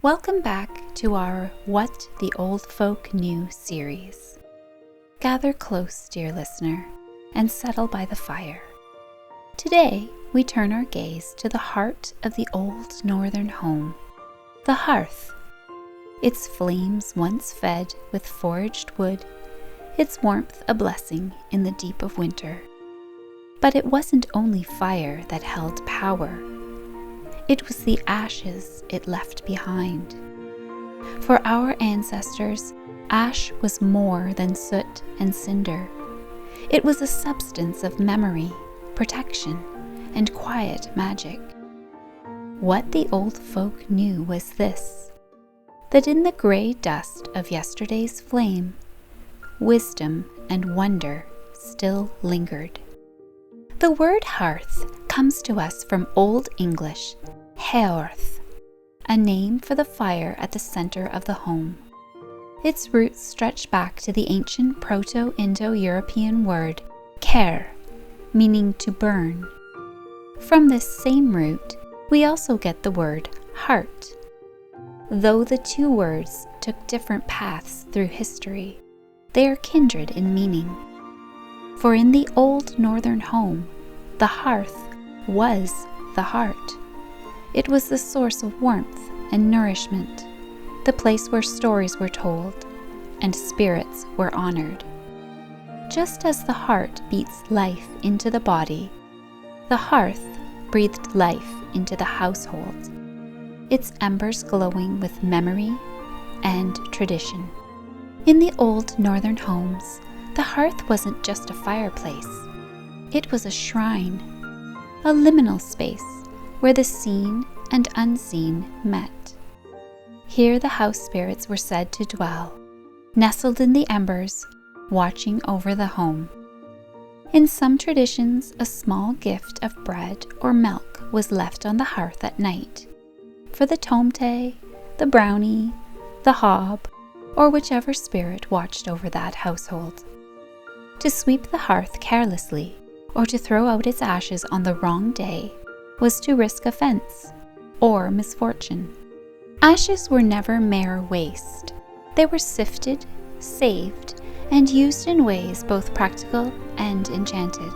Welcome back to our What the Old Folk Knew series. Gather close, dear listener, and settle by the fire. Today, we turn our gaze to the heart of the old northern home, the hearth. Its flames once fed with foraged wood, its warmth a blessing in the deep of winter. But it wasn't only fire that held power. It was the ashes it left behind. For our ancestors, ash was more than soot and cinder. It was a substance of memory, protection, and quiet magic. What the old folk knew was this, that in the gray dust of yesterday's flame, wisdom and wonder still lingered. The word hearth comes to us from Old English Hearth, a name for the fire at the center of the home. Its roots stretch back to the ancient Proto-Indo-European word care, meaning to burn. From this same root, we also get the word heart. Though the two words took different paths through history, they are kindred in meaning. For in the old northern home, the hearth was the heart. It was the source of warmth and nourishment, the place where stories were told and spirits were honored. Just as the heart beats life into the body, the hearth breathed life into the household, its embers glowing with memory and tradition. In the old northern homes, the hearth wasn't just a fireplace. It was a shrine, a liminal space where the seen and unseen met. Here the house spirits were said to dwell, nestled in the embers, watching over the home. In some traditions, a small gift of bread or milk was left on the hearth at night, for the tomte, the brownie, the hob, or whichever spirit watched over that household. To sweep the hearth carelessly, or to throw out its ashes on the wrong day, was to risk offense or misfortune. Ashes were never mere waste. They were sifted, saved, and used in ways both practical and enchanted.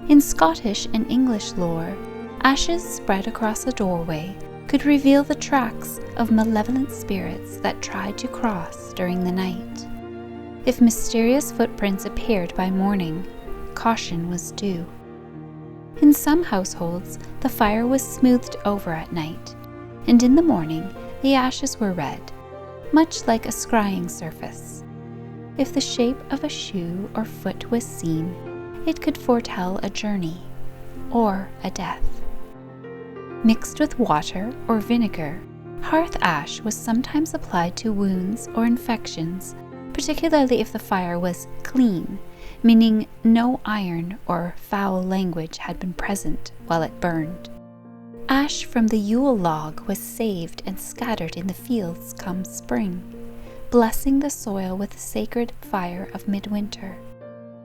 In Scottish and English lore, ashes spread across a doorway could reveal the tracks of malevolent spirits that tried to cross during the night. If mysterious footprints appeared by morning, caution was due. In some households, the fire was smoothed over at night, and in the morning the ashes were red, much like a scrying surface. If the shape of a shoe or foot was seen, it could foretell a journey or a death. Mixed with water or vinegar, hearth ash was sometimes applied to wounds or infections, particularly if the fire was clean, meaning no iron or foul language had been present while it burned. Ash from the Yule log was saved and scattered in the fields come spring, blessing the soil with the sacred fire of midwinter.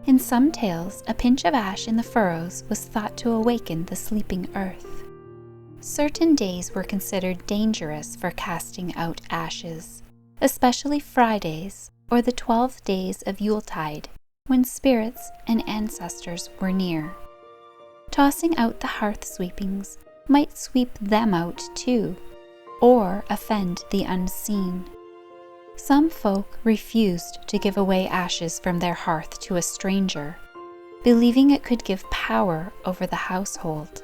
In some tales, a pinch of ash in the furrows was thought to awaken the sleeping earth. Certain days were considered dangerous for casting out ashes, especially Fridays or the 12 days of Yuletide, when spirits and ancestors were near. Tossing out the hearth sweepings might sweep them out too, or offend the unseen. Some folk refused to give away ashes from their hearth to a stranger, believing it could give power over the household.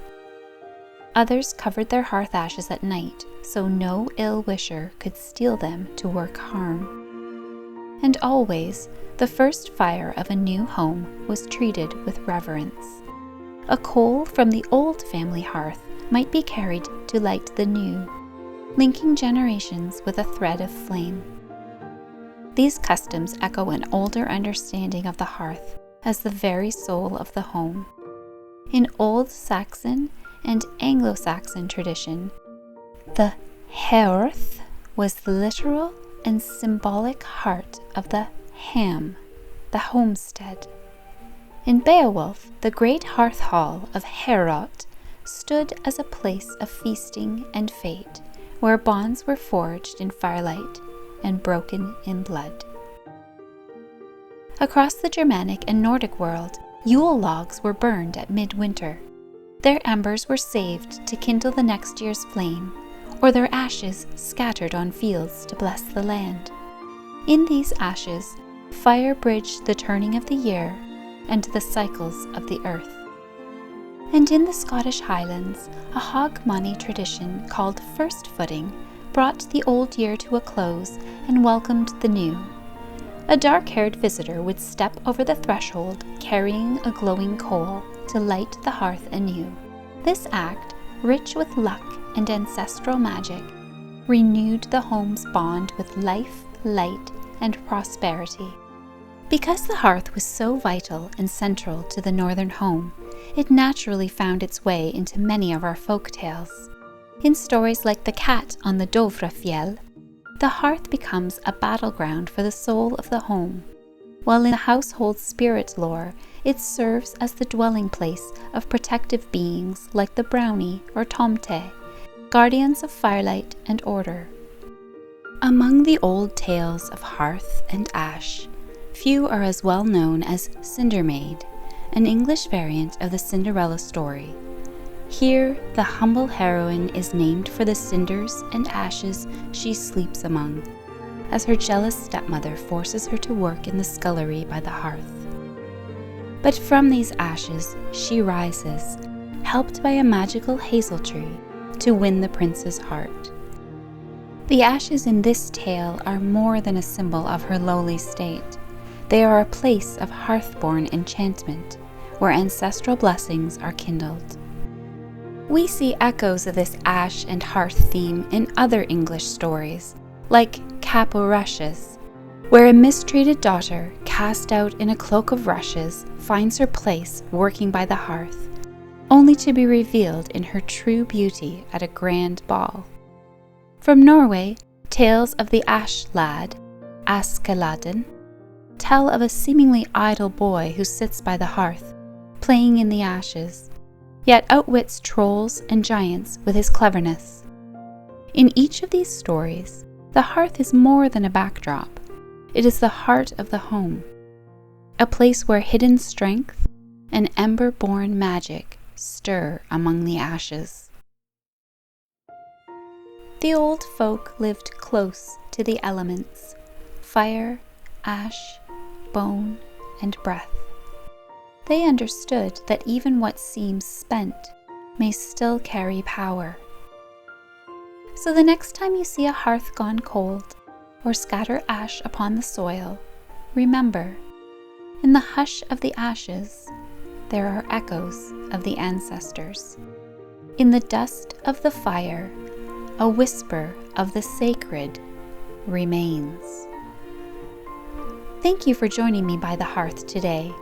Others covered their hearth ashes at night so no ill-wisher could steal them to work harm. And always, the first fire of a new home was treated with reverence. A coal from the old family hearth might be carried to light the new, linking generations with a thread of flame. These customs echo an older understanding of the hearth as the very soul of the home. In Old Saxon and Anglo-Saxon tradition, the hearth was the literal and symbolic heart of the ham, the homestead. In Beowulf, the great hearth hall of Heorot stood as a place of feasting and fete, where bonds were forged in firelight and broken in blood. Across the Germanic and Nordic world, Yule logs were burned at midwinter. Their embers were saved to kindle the next year's flame, or their ashes scattered on fields to bless the land. In these ashes, fire bridged the turning of the year and the cycles of the earth. And in the Scottish Highlands, a Hogmanay tradition called first footing brought the old year to a close and welcomed the new. A dark-haired visitor would step over the threshold carrying a glowing coal to light the hearth anew. This act, rich with luck and ancestral magic, renewed the home's bond with life, light, and prosperity. Because the hearth was so vital and central to the northern home, it naturally found its way into many of our folk tales. In stories like The Cat on the Dovrefjell, the hearth becomes a battleground for the soul of the home, while in the household spirit lore, it serves as the dwelling place of protective beings like the brownie or tomte, guardians of firelight and order. Among the old tales of hearth and ash, few are as well known as Cinder Maid, an English variant of the Cinderella story. Here, the humble heroine is named for the cinders and ashes she sleeps among, as her jealous stepmother forces her to work in the scullery by the hearth. But from these ashes she rises, helped by a magical hazel tree, to win the prince's heart. The ashes in this tale are more than a symbol of her lowly state. They are a place of hearth-born enchantment, where ancestral blessings are kindled. We see echoes of this ash and hearth theme in other English stories, like Cap o' Rushes, where a mistreated daughter, cast out in a cloak of rushes, finds her place working by the hearth, only to be revealed in her true beauty at a grand ball. From Norway, tales of the Ash Lad, Askeladden, tell of a seemingly idle boy who sits by the hearth, playing in the ashes, yet outwits trolls and giants with his cleverness. In each of these stories, the hearth is more than a backdrop. It is the heart of the home, a place where hidden strength and ember-born magic stir among the ashes. The old folk lived close to the elements: fire, ash, bone, and breath. They understood that even what seems spent may still carry power. So the next time you see a hearth gone cold, or scatter ash upon the soil, remember, in the hush of the ashes, there are echoes of the ancestors. In the dust of the fire, a whisper of the sacred remains. Thank you for joining me by the hearth today.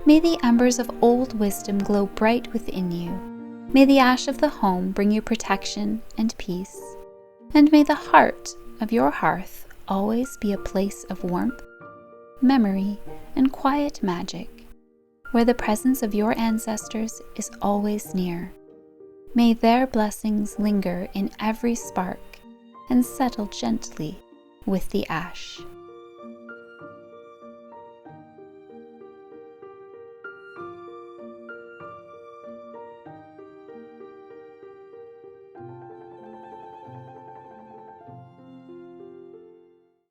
May the embers of old wisdom glow bright within you. May the ash of the home bring you protection and peace. And may the heart of your hearth always be a place of warmth, memory, and quiet magic, where the presence of your ancestors is always near. May their blessings linger in every spark and settle gently with the ash.